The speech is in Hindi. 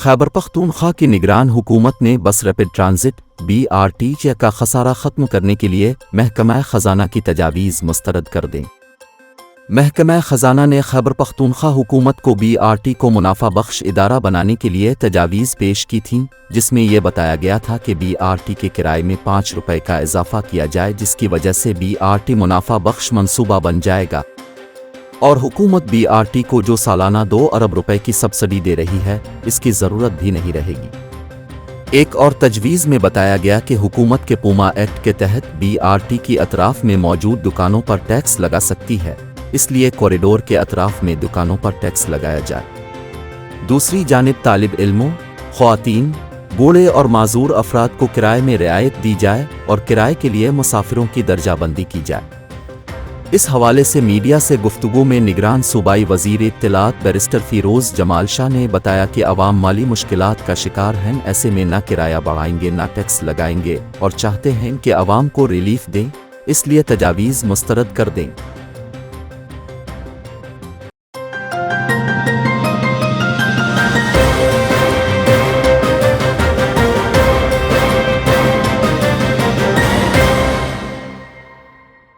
खैबर पख्तूनख्वा की निगरान हुकूमत ने बस रैपिड ट्रांजिट BRT का खसारा ख़त्म करने के लिए महकमा ख़जाना की तजावीज़ मुस्तरद कर दें। महकमा ख़जाना ने खैबर पख्तूनख्वा हुकूमत को BRT को मुनाफा बख्श इदारा बनाने के लिए तजावीज़ पेश की थीं, जिसमें यह बताया गया था कि BRT के किराए में 5 रुपये का इजाफ़ा किया जाए, जिसकी वजह से BRT मुनाफा बख्श मंसूबा बन जाएगा और हुकूमत BRT को जो सालाना 2 अरब रुपए की सब्सिडी दे रही है, इसकी ज़रूरत भी नहीं रहेगी। एक और तजवीज़ में बताया गया कि हुकूमत के पूमा एक्ट के तहत BRT की अतराफ़ में मौजूद दुकानों पर टैक्स लगा सकती है, इसलिए कॉरिडोर के अतराफ़ में दुकानों पर टैक्स लगाया जाए। दूसरी जानिब तालिब इल्मों, ख़वातीन, बूढ़े और माजूर अफराद को किराए में रियायत दी जाए और किराए के लिए मुसाफिरों की दर्जाबंदी की जाए। इस हवाले से मीडिया से गुफ्तगू में निगरान सूबाई वज़ीर इत्तलात बैरिस्टर फ़िरोज़ जमाल शाह ने बताया कि अवाम माली मुश्किलात का शिकार हैं, ऐसे में ना किराया बढ़ाएंगे ना टैक्स लगाएंगे और चाहते हैं कि अवाम को रिलीफ दें, इसलिए तजावीज़ मुस्तरद कर दें।